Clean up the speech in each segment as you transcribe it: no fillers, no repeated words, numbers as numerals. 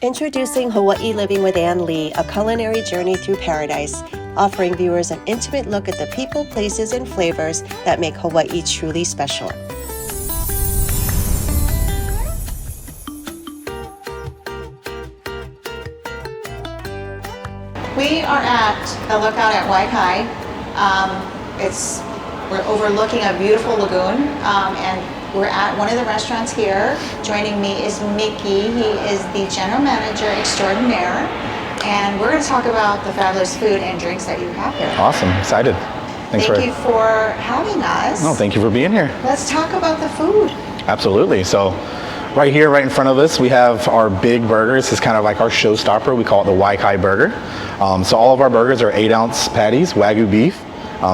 Introducing Hawaii Living with Ann Lee, a culinary journey through paradise, offering viewers an intimate look at the people, places, and flavors that make Hawaii truly special. We are at the lookout at Waikai. We're overlooking a beautiful lagoon, and we're at one of the restaurants here. Joining me is Mickey. He is the general manager extraordinaire, and we're going to talk about the fabulous food and drinks that you have here. Awesome, excited. Thank you for having us. No, thank you for being here. Let's talk about the food. Absolutely. So right here, right in front of us, we have our big burgers. This is kind of like our showstopper. We call it the Waikai burger. So all of our burgers are 8-ounce patties, Wagyu beef.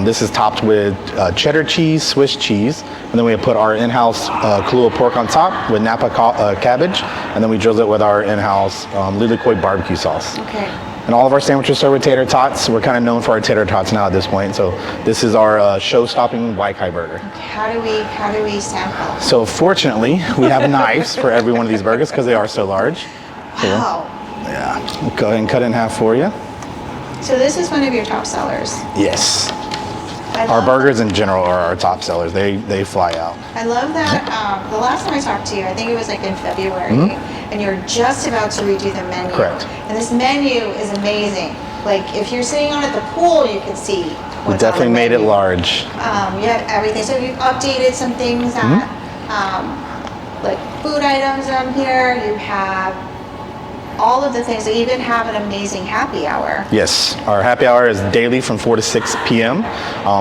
This is topped with cheddar cheese, Swiss cheese, and then we put our in-house Kahala pork on top with Napa cabbage, and then we drizzle it with our in-house lilikoi barbecue sauce. Okay. And all of our sandwiches served with tater tots. We're kind of known for our tater tots now at this point. So this is our show-stopping Waikai burger. Okay. How do we sample? So fortunately, we have knives for every one of these burgers because they are so large. Wow. So, yeah, we'll go ahead and cut it in half for you. So this is one of your top sellers. Yes. Our burgers in general are our top sellers. They fly out. I love that. The last time I talked to you, I think it was like in February, and you're just about to redo the menu. Correct. And this menu is amazing. Like if you're sitting on at the pool, you can see what's We definitely on the made menu. it large. You have everything. So you've updated some things that, like food items on here. You have all of the things. They even have an amazing happy hour. Yes, our happy hour is daily from 4 to 6 p.m.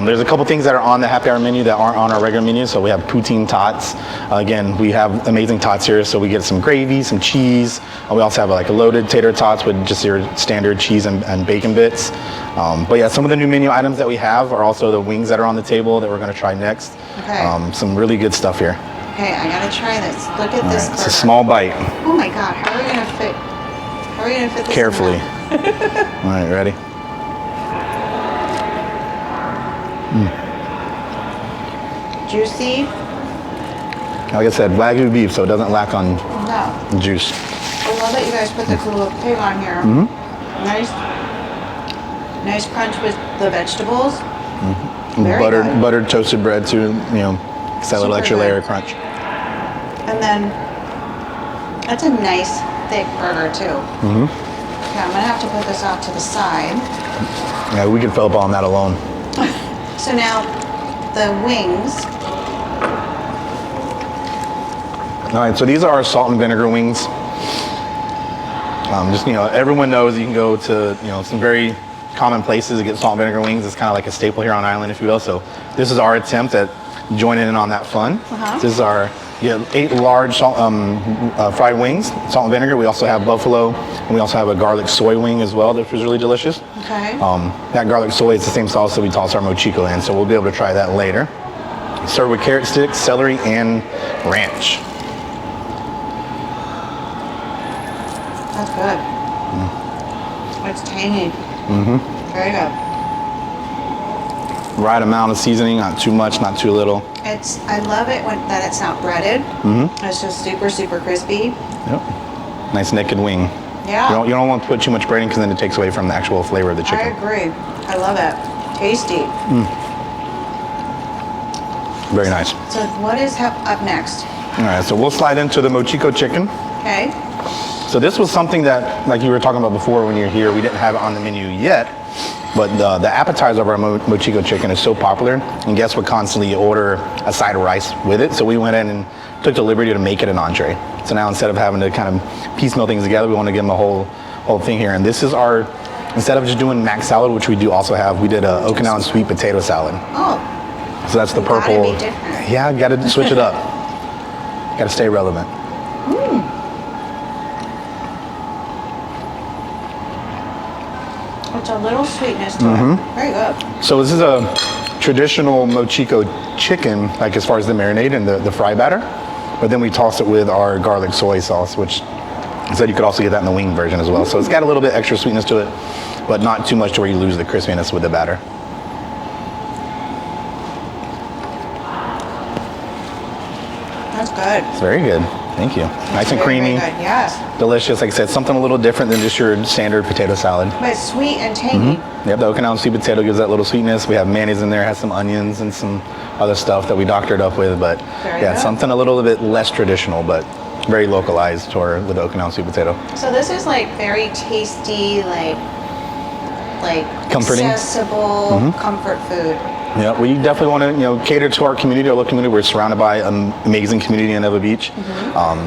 There's a couple things that are on the happy hour menu that aren't on our regular menu. So we have poutine tots. Again, we have amazing tots here. So we get some gravy, some cheese. We also have like a loaded tater tots with just your standard cheese and bacon bits. But yeah, some of the new menu items that we have are also the wings that are on the table that we're going to try next. Okay. Some really good stuff here. Okay, I gotta try this. Look at this. It's a small bite. Oh my God, how are we gonna fit? How are we gonna fit this? Carefully. In All right, ready? Juicy. Like I said, Wagyu beef, so it doesn't lack on No. juice. I love that you guys put the Kahala pig on here. Nice crunch with the vegetables. Very good. Buttered toasted bread too, it's that little Super extra good. layer of crunch. And then that's a nice thick burger too. Okay, I'm gonna have to put this off to the side. Yeah, we could fill up on that alone. So now the wings. All right, so these are our salt and vinegar wings. Everyone knows you can go to, some very common places to get salt and vinegar wings. It's kind of like a staple here on island, if you will. So this is our attempt at joining in on that fun. This is our 8 large fried wings, salt and vinegar. We also have buffalo, and we also have a garlic soy wing as well, that was really delicious. Okay. That garlic soy is the same sauce that we toss our mochiko in, so we'll be able to try that later. Served with carrot sticks, celery, and ranch. That's good. It's tangy. Very good. Right amount of seasoning, not too much, not too little. I love it that it's not breaded. It's just super, super crispy. Yep. Nice naked wing. Yeah. You don't want to put too much breading because then it takes away from the actual flavor of the I chicken. agree. I love it. Tasty. Very nice. So what is up next? All right, so we'll slide into the mochiko chicken. Okay. So this was something that, like you were talking about before when you're here, we didn't have it on the menu yet, but the appetizer of our mochiko chicken is so popular, and guests would constantly order a side of rice with it, so we went in and took the liberty to make it an entree. So now instead of having to kind of piecemeal things together, we want to give them a whole thing here. And this is our, instead of just doing mac salad, which we do also have, we did a Okinawan sweet potato salad. Oh. So that's the purple. Gotta be different. Yeah, gotta switch it up. Gotta stay relevant. It's a little sweetness to it. Very good. So this is a traditional mochiko chicken, like as far as the marinade and the fry batter, but then we toss it with our garlic soy sauce, which I said you could also get that in the wing version as well. So it's got a little bit extra sweetness to it, but not too much to where you lose the crispiness with the batter. That's good. It's very good. Thank you. Nice and Very, creamy. very good. Yes. Delicious. Like I said, something a little different than just your standard potato salad. But it's sweet and tangy. Yep, the Okinawan sweet potato gives that little sweetness. We have mayonnaise in there, has some onions and some other stuff that we doctored up with. But Very yeah, good. something a little bit less traditional, but very localized with the Okinawan sweet potato. So this is like very tasty, like Comforting. accessible comfort food. Yeah, we definitely want to cater to our community, our local community. We're surrounded by an amazing community in Neva Beach,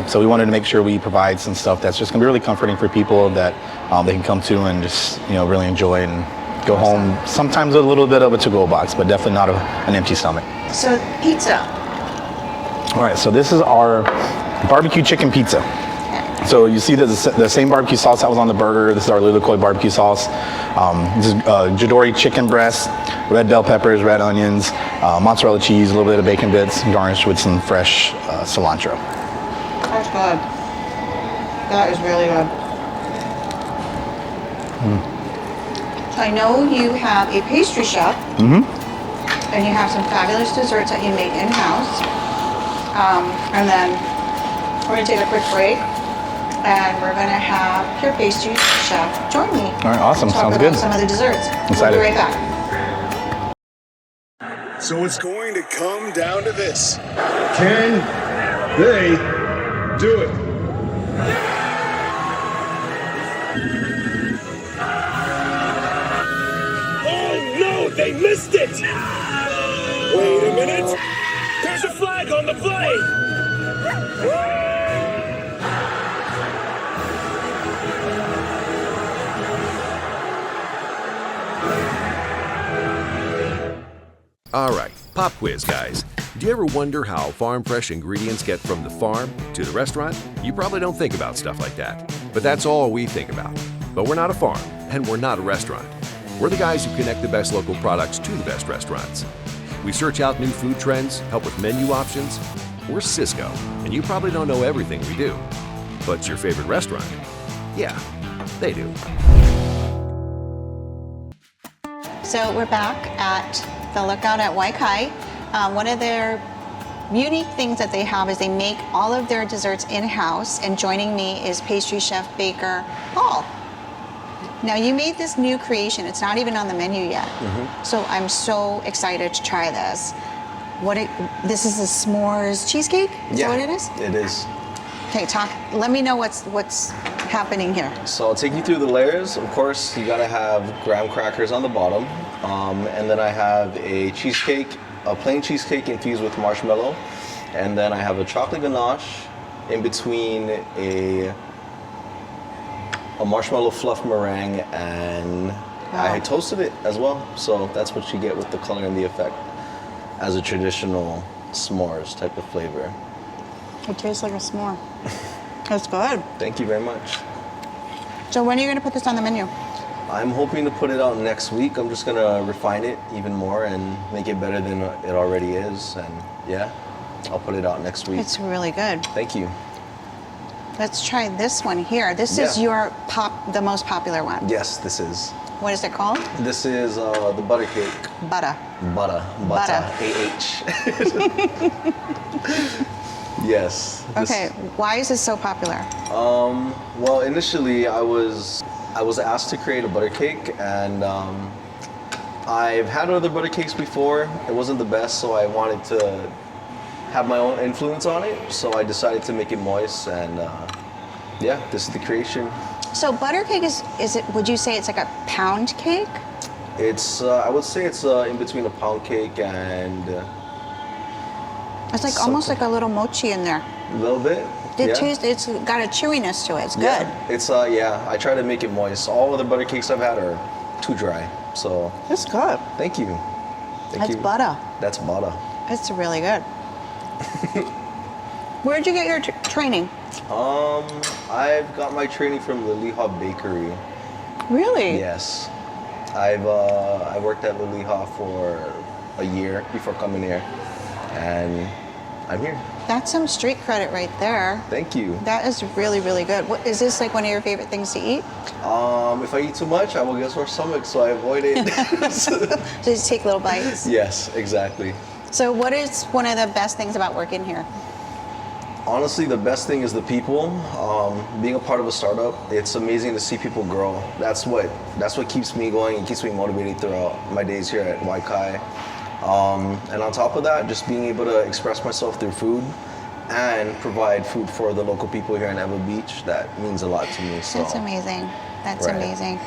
so we wanted to make sure we provide some stuff that's just going to be really comforting for people that they can come to and just really enjoy and go home. Sometimes a little bit of a to-go box, but definitely not an empty stomach. So pizza. All right, so this is our barbecue chicken pizza. So you see the same barbecue sauce that was on the burger. This is our Lilikoi barbecue sauce. This is Jadori chicken breast, red bell peppers, red onions, mozzarella cheese, a little bit of bacon bits, garnished with some fresh cilantro. That's good. That is really good. So I know you have a pastry chef. And you have some fabulous desserts that you make in-house. And then we're going to take a quick break. And we're going to have your pastry chef join me. All right, awesome. Talk Sounds about good. some of the desserts. Excited. We'll be right back. So it's going to come down to this. Can they do it? Oh no, they missed it! Wait a minute! There's a flag on the play! Alright, pop quiz guys. Do you ever wonder how farm fresh ingredients get from the farm to the restaurant? You probably don't think about stuff like that. But that's all we think about. But we're not a farm, and we're not a restaurant. We're the guys who connect the best local products to the best restaurants. We search out new food trends, help with menu options. We're Cisco, and you probably don't know everything we do. But your favorite restaurant? Yeah, they do. So we're back at the Lookout at Waikai. One of their unique things that they have is they make all of their desserts in-house, and joining me is pastry chef baker Paul. Now you made this new creation. It's not even on the menu yet. So I'm so excited to try this. This is a s'mores cheesecake? Is that what it is? It is. Okay, let me know what's happening here. So I'll take you through the layers. Of course, you gotta have graham crackers on the bottom. And then I have a plain cheesecake infused with marshmallow. And then I have a chocolate ganache in between a marshmallow fluff meringue, and I toasted it as well. So that's what you get with the color and the effect as a traditional s'mores type of flavor. It tastes like a s'more. That's good. Thank you very much. So when are you going to put this on the menu? I'm hoping to put it out next week. I'm just gonna refine it even more and make it better than it already is. And yeah, I'll put it out next week. It's really good. Thank you. Let's try this one here. This is the most popular one. Yes, this is. What is it called? This is the butter cake. Butter. Butter. A-H. Yes. Okay, why is this so popular? Well, initially I was asked to create a butter cake, and I've had other butter cakes before. It wasn't the best, so I wanted to have my own influence on it. So I decided to make it moist, and yeah, this is the creation. So butter cake is it? Would you say it's like a pound cake? It's I would say it's in between a pound cake and. It's like almost like a little mochi in there. A little bit. It's got a chewiness to it. It's good. Yeah. It's I try to make it moist. All of the butter cakes I've had are too dry. So. It's good. Thank you. That's butter. That's butter. It's really good. Where'd you get your training? I've got my training from Liliha Bakery. Really? Yes. I worked at Liliha for a year before coming here, and I'm here. That's some street credit right there. Thank you. That is really, really good. Is this like one of your favorite things to eat? If I eat too much, I will get sore stomach, so I avoid it. So just take little bites. Yes, exactly. So what is one of the best things about working here? Honestly, the best thing is the people. Being a part of a startup, it's amazing to see people grow. That's what keeps me going and keeps me motivated throughout my days here at Waikai. And on top of that, just being able to express myself through food and provide food for the local people here in Ewa Beach, that means a lot to me. So That's amazing. That's Right. amazing.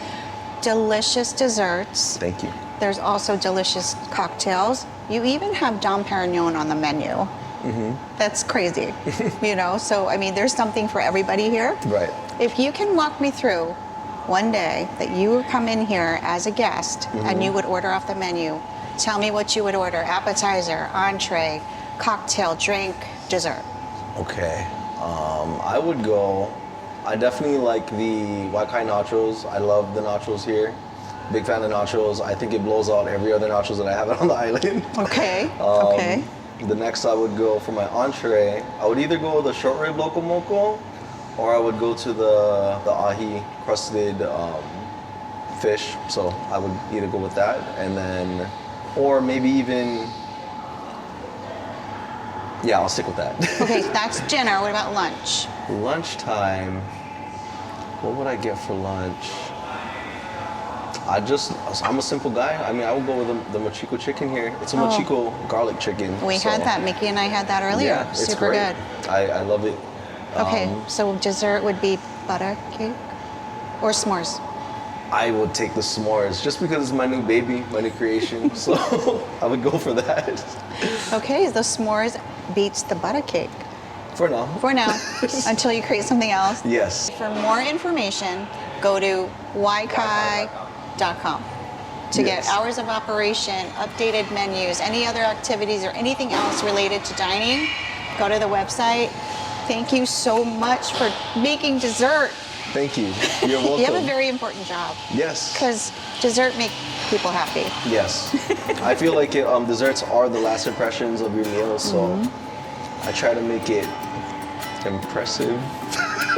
Delicious desserts. thank you. There's also delicious cocktails. You even have Dom Perignon on the menu. That's crazy, you know? So, I mean, there's something for everybody here. Right. If you can walk me through one day that you would come in here as a guest and you would order off the menu, tell me what you would order. Appetizer, entree, cocktail, drink, dessert. Okay. I definitely like the Waikai nachos. I love the nachos here. Big fan of nachos. I think it blows out every other nachos that I have on the island. Okay, okay. The next I would go for my entree, I would either go with the short rib loco moco, or I would go to the ahi crusted fish. So I would either go with that, and then, or maybe even, yeah, I'll stick with that. Okay, that's dinner. What about lunch? Lunchtime, what would I get for lunch? I'm a simple guy. I mean, I would go with the mochiko chicken here. It's a mochiko garlic chicken. We had that. Mickey and I had that earlier. Yeah, it's Super great. good. I love it. Okay, so dessert would be butter cake or s'mores? I would take the s'mores just because it's my new baby, my new creation. So I would go for that. Okay, the s'mores beats the butter cake For now. for now until you create something else. Yes. For more information, go to waikai.com to get Yes. hours of operation, updated menus, any other activities or anything else related to dining. Go to the website. Thank you so much for making dessert. Thank you. You're welcome. You have a very important job Yes. because dessert makes people happy. Yes. I feel like desserts are the last impressions of your meal, so I try to make it impressive.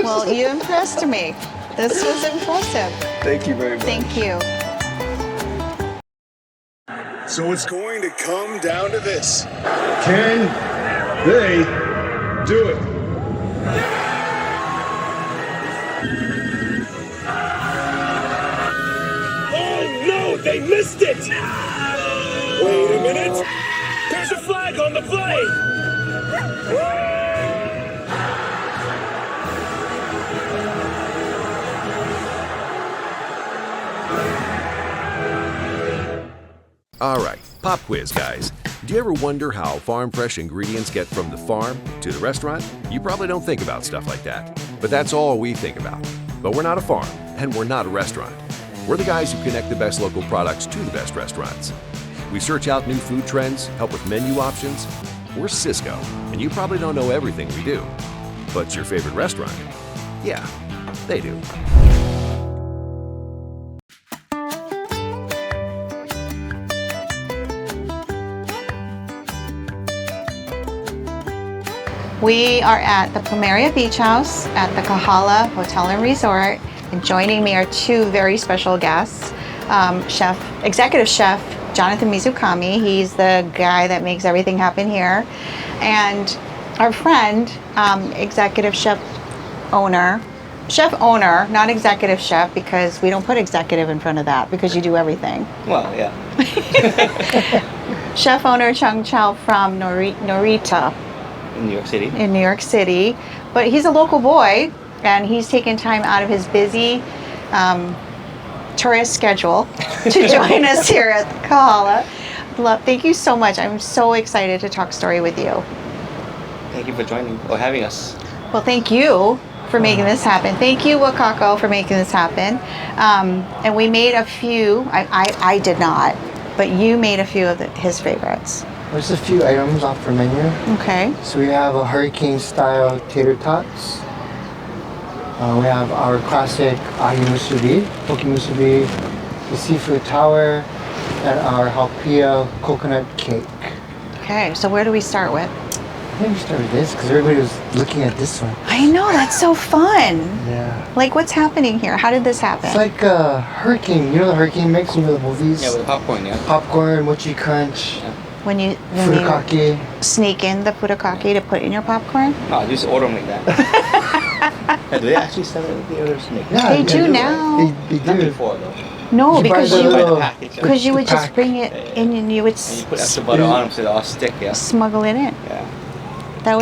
Well, you impressed me. This was impressive. Thank you very much. Thank you. So it's going to come down to this. Can they do it? Oh no, they missed it! Wait a minute! There's a flag on the play! All right, pop quiz, guys. Do you ever wonder how farm fresh ingredients get from the farm to the restaurant? You probably don't think about stuff like that, but that's all we think about. But we're not a farm, and we're not a restaurant. We're the guys who connect the best local products to the best restaurants. We search out new food trends, help with menu options. We're Cisco, and you probably don't know everything we do. But your favorite restaurant? Yeah, they do. We are at the Plumeria Beach House at the Kahala Hotel and Resort, and joining me are two very special guests. Executive Chef Jonathan Mizukami, he's the guy that makes everything happen here, and our friend, Executive Chef Owner, not Executive Chef, because we don't put executive in front of that because you do everything. Well, yeah. Chef Owner Chung Chow from Norita. In New York City. In New York City, but he's a local boy and he's taken time out of his busy tourist schedule to join us here at the Kahala. Thank you so much. I'm so excited to talk story with you. Thank you for joining or having us. Well, thank you for making this happen. Thank you, Wakako, for making this happen. And we made a few, I did not, but you made a few of his favorites. There's a few items off the menu. Okay. So we have a hurricane style tater tots. We have our classic ahi musubi, poke musubi, the seafood tower, and our halpia coconut cake. Okay, so where do we start with? I think we start with this because everybody was looking at this one. I know, that's so fun. Yeah. Like, what's happening here? How did this happen? It's like a hurricane. You know the hurricane mix? You know the movies? Yeah, with the popcorn, yeah. Popcorn, mochi crunch. Yeah. when you Furikake. sneak in the furikake to put in your popcorn? No, I just order them like that. Do they actually sell it in the other snake? Yeah, They do now. They Not do. before though. No, You buy because the you little- package. because you would the just pack. bring it in and you would And you put extra butter on them so they all stick. Yeah. smuggle it in. Yeah. That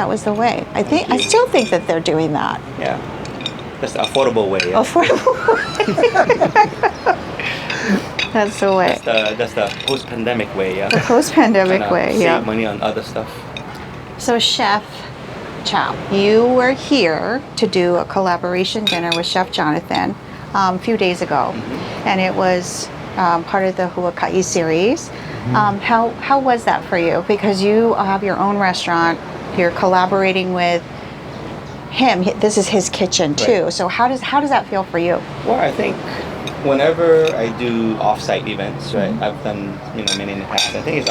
was the way. I still think that they're doing that. Yeah. That's the affordable way. Yeah. Affordable. That's the way. That's the post-pandemic way. Yeah. The post-pandemic Trying to way. Save Yeah. money on other stuff. So, Chef Chow, you were here to do a collaboration dinner with Chef Jonathan a few days ago, and it was part of the Huakai series. How was that for you? Because you have your own restaurant, you're collaborating with him. This is his kitchen too. Right. So how does that feel for you? Well, I think whenever I do off-site events, right, I've done many in the past. I think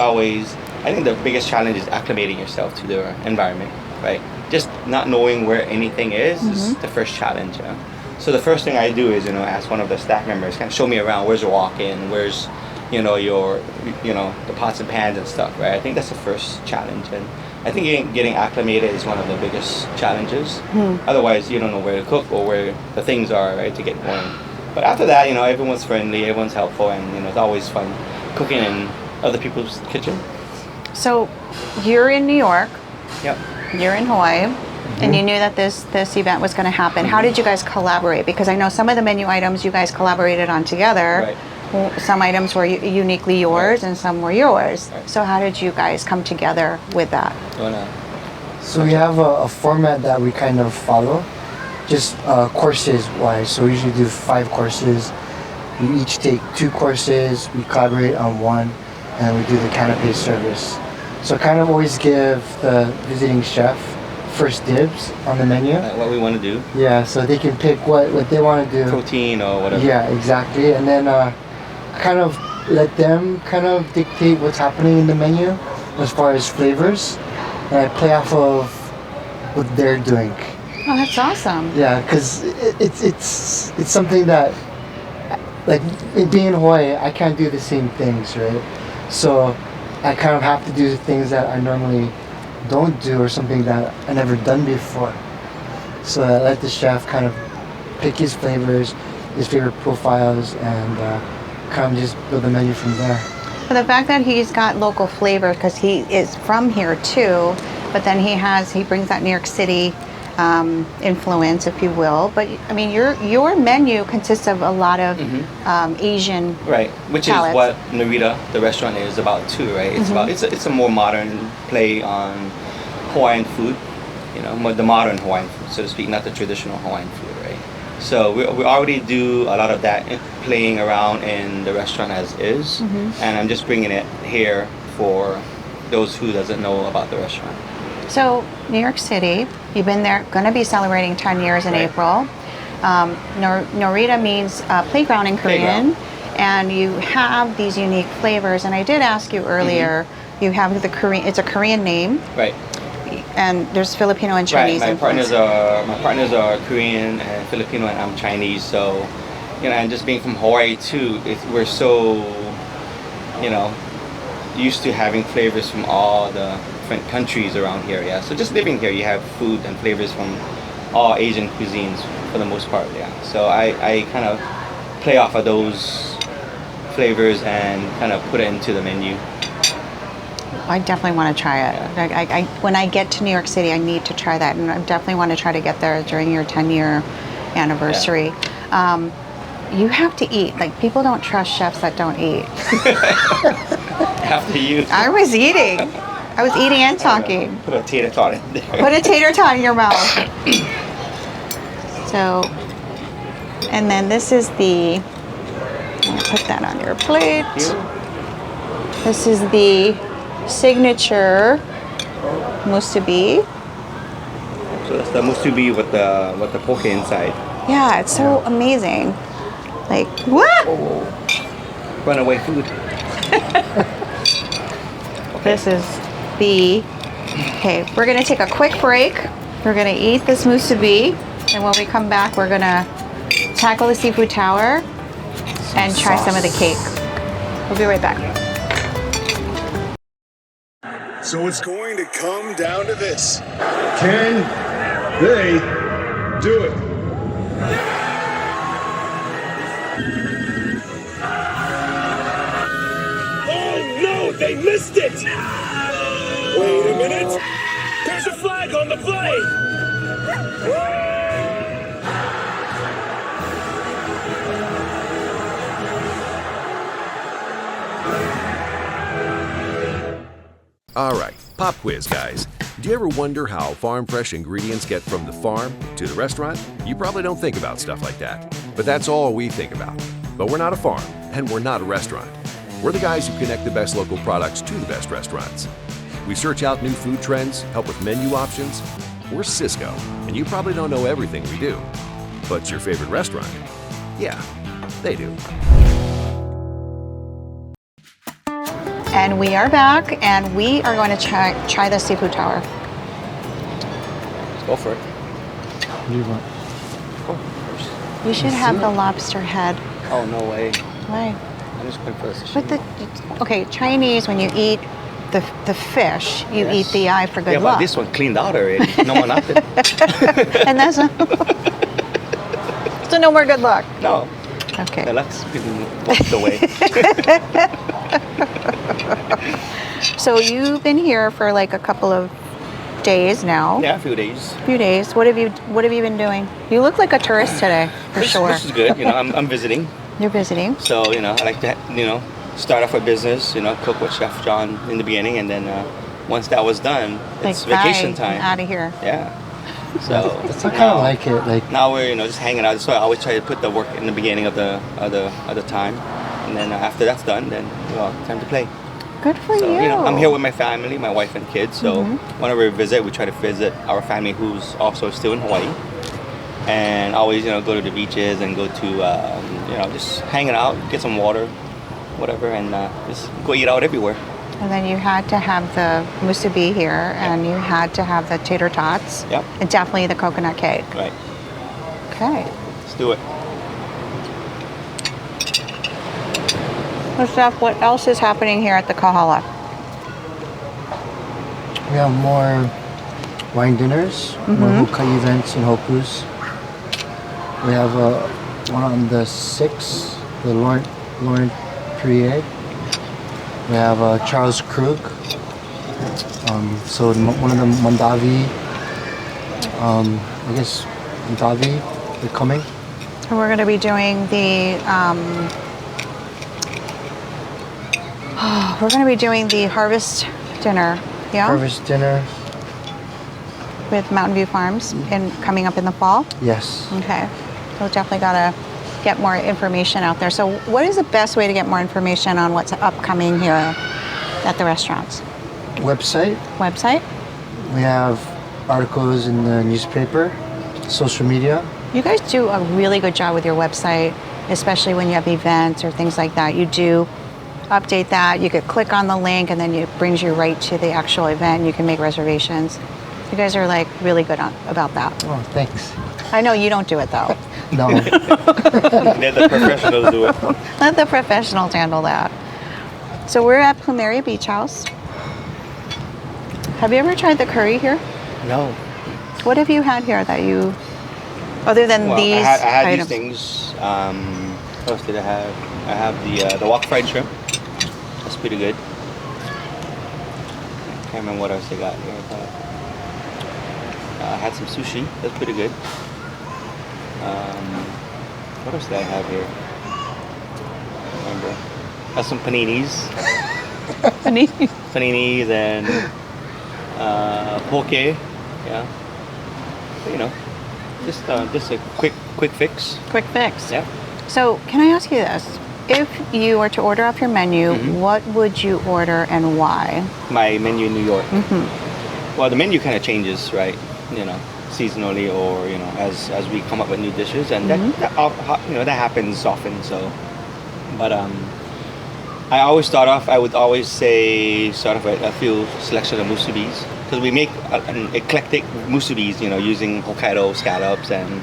the biggest challenge is acclimating yourself to the environment, right? Just not knowing where anything is the first challenge. Yeah? So the first thing I do is ask one of the staff members, kind of show me around. Where's your walk-in? Where's your the pots and pans and stuff, right? I think that's the first challenge, and I think getting acclimated is one of the biggest challenges. Otherwise, you don't know where to cook or where the things are, right, to get going. But after that, everyone's friendly, everyone's helpful, and it's always fun cooking in other people's kitchen. So you're in New York, Yep. you're in Hawaii, and you knew that this event was going to happen. How did you guys collaborate? Because I know some of the menu items you guys collaborated on together. Right. Some items were uniquely yours, Right. and some were yours. Right. So how did you guys come together with that? So we have a format that we kind of follow, just courses wise. So we usually do 5 courses. We each take 2 courses, we collaborate on one, and we do the canapé service. So kind of always give the visiting chef first dibs on the menu. Like what we want to do, Yeah, so they can pick what they want to do. protein or whatever. Yeah, exactly. And then kind of let them kind of dictate what's happening in the menu as far as flavors. And I play off of what they're doing. Oh, that's awesome. Yeah, because it's something that, like, being in Hawaii, I can't do the same things, right? So I kind of have to do things that I normally don't do, or something that I never done before. So I let the chef kind of pick his flavors, his favorite profiles, and kind of just build the menu from there. But the fact that he's got local flavor, because he is from here too, but then he brings that New York City influence, if you will. But I mean, your menu consists of a lot of Asian. Right, which palettes. is what Narita, the restaurant, is about too, right? It's it's a more modern play on Hawaiian food, the modern Hawaiian food, so to speak, not the traditional Hawaiian food, right? So we already do a lot of that playing around in the restaurant as is, and I'm just bringing it here for those who doesn't know about the restaurant. So New York City, you've been there, going to be celebrating 10 years in Right. April. Norita means playground in Korean, and you have these unique flavors. And I did ask you earlier, you have the Korean. It's a Korean name, Right. and there's Filipino and Chinese. Right. influence. My partners are Korean and Filipino, and I'm Chinese. So, and just being from Hawaii too, we're so, used to having flavors from all the different countries around here. Yeah. So just living here, you have food and flavors from all Asian cuisines for the most part. Yeah. So I kind of play off of those flavors and kind of put it into the menu. I definitely want to try it. Yeah. When I get to New York City, I need to try that, and I definitely want to try to get there during your 10-year anniversary. You have to eat. Like, people don't trust chefs that don't eat. After you. I was eating. I was eating and talking. Put a tater tot in there. Put a tater tot in your mouth. So, and then this is the, I'm gonna put that on your plate. This is the signature musubi. So that's the musubi with the poke inside. Yeah, it's so amazing. Like, what? Runaway food. This is the, okay, we're gonna take a quick break. We're gonna eat this musubi, and when we come back, we're gonna tackle the seafood tower and try some of the cake. We'll be right back. So it's going to come down to this. Can they do it? Oh no, they missed it! Wait a minute! There's a flag on the play! Alright, pop quiz guys. Do you ever wonder how farm fresh ingredients get from the farm to the restaurant? You probably don't think about stuff like that. But that's all we think about. But we're not a farm, and we're not a restaurant. We're the guys who connect the best local products to the best restaurants. We search out new food trends, help with menu options. We're Cisco, and you probably don't know everything we do. But your favorite restaurant? Yeah, they do. And we are back, and we are going to try the seafood tower. Let's go for it. What do you want? Go first. You should have the lobster head. Oh, no way. Why? I'm just going for the sashimi. But the okay, Chinese, when you eat the fish, you Yes. eat the eye for good Yeah, luck. but this one cleaned out already. No more nothing. And that's so no more good luck. No. Okay. The luck's been washed away. So you've been here for like a couple of days now. Yeah, a few days. Few days. What have you been doing? You look like a tourist today, for sure. This is good. You know, I'm visiting. You're visiting. So, you know, I like to, you know, start off a business, you know, cook with Chef John in the beginning. And then once that was done, it's vacation time. Out of here. Yeah. So That's I kind of like it. Like now we're, you know, just hanging out. So I always try to put the work in the beginning of the time. And then after that's done, then, well, time to play. Good for So, you. you know, I'm here with my family, my wife and kids. So whenever we visit, we try to visit our family who's also still in Hawaii. And always, you know, go to the beaches and go to, you know, just hanging out, get some water, whatever, and just go eat out everywhere. And then you had to have the musubi here, and you had to have the tater tots. Yep. And definitely the coconut cake. Right. Okay. Let's do it. So Steph, what else is happening here at the Kahala? we have more wine dinners, more hookah events and hokus. We have one on the 6th, the Laurent Perrier. We have Charles Krug. So one of the Mandavi, I guess Mandavi, they're coming. And we're going to be doing the harvest dinner. Yeah. Harvest dinner. With Mountain View Farms coming up in the fall. Yes. Okay. So definitely got to get more information out there. So what is the best way to get more information on what's upcoming here at the restaurants? Website. We have articles in the newspaper, social media. You guys do a really good job with your website, especially when you have events or things like that. You do update that. You could click on the link and then it brings you right to the actual event. You can make reservations. You guys are like really good about that. Oh, thanks. I know you don't do it though. No. Let the professionals do it. Let the professionals handle that. So we're at Plumeria Beach House. Have you ever tried the curry here? No. What have you had here that you, other than Well, these I had items? these things. What else did I have? I have the wok fried shrimp. That's pretty good. Can't remember what else they got here. But, I had some sushi. That's pretty good. What else did I have here? I don't remember. I have some paninis. Paninis and poke. Yeah. But, you know, just a quick fix. Quick fix. Yeah. So can I ask you this? If you were to order off your menu, what would you order and why? My menu in New York. Well, the menu kind of changes, right? You know, seasonally or you know as we come up with new dishes, and that you know that happens often. So, but I always start off. I would always say start off with a few selection of musubis because we make an eclectic musubis. You know, using Hokkaido scallops and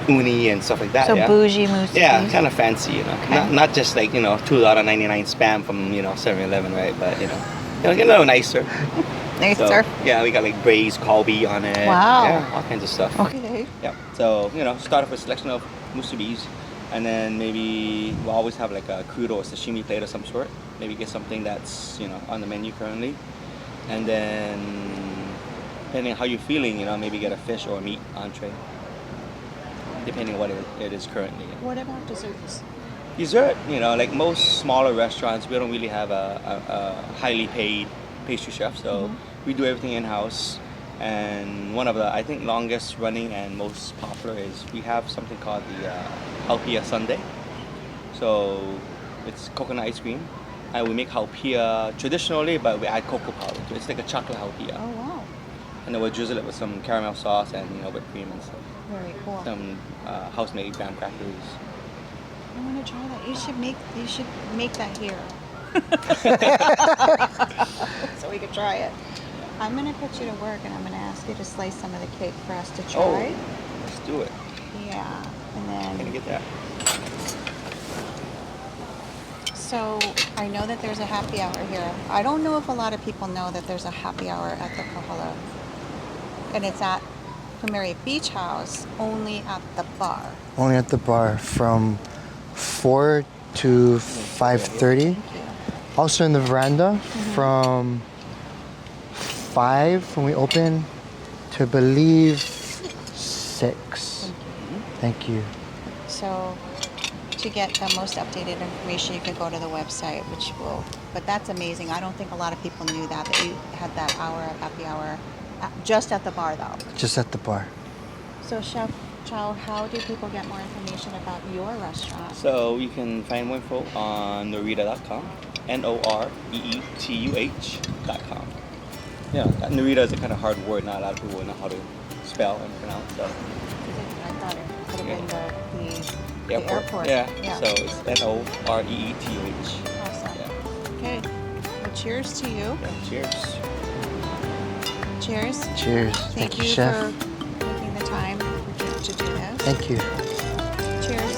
uni and stuff like that. So yeah? bougie musubi. Yeah, kind of fancy, you know. Okay. Not just like, you know, $2.99 spam from, you know, 7-Eleven, right? But, you know, Get a little nicer. Nicer. So, yeah, we got like braised Colby on it. Wow. Yeah, all kinds of stuff. Okay. Yeah. So, start off with a selection of musubis, and then maybe we'll always have like a crudo or sashimi plate of some sort. Maybe get something that's, on the menu currently. And then, depending on how you're feeling, maybe get a fish or a meat entree. Depending on what it is currently. What about desserts? Dessert, like most smaller restaurants, we don't really have a highly paid pastry chef, so we do everything in-house. And one of the, I think, longest running and most popular is we have something called the Haupia Sundae. So it's coconut ice cream. And we make Haupia traditionally, but we add cocoa powder to it. It's like a chocolate Haupia. Oh, wow. And then we'll drizzle it with some caramel sauce and whipped cream and stuff. Very cool. Some house-made graham crackers. I want to try that. You should make that here. So we could try it. I'm going to put you to work and I'm going to ask you to slice some of the cake for us to try. Oh, let's do it. Yeah. And then... I'm going to get that. So I know that there's a happy hour here. I don't know if a lot of people know that there's a happy hour at the Kahala. And it's at Plumeria Beach House, only at the bar. Only at the bar from 4 to 5:30. Also in the veranda from 5 when we open to, I believe, 6. Thank you. So to get the most updated information, you could go to the website, but that's amazing. I don't think a lot of people knew that you had that hour of happy hour just at the bar, though. Just at the bar. So Chef Chow, how do people get more information about your restaurant? So you can find more info on norita.com, NOREETUH.com. Norita is a kind of hard word. Not a lot of people know how to spell and pronounce. So. I thought it could have been the airport. Yeah. So it's NOREETUH. Awesome. Yeah. Okay. Well, cheers to you. Yeah, cheers. Cheers. Cheers. Thank you Chef. for taking the time to do this. Thank you. Cheers.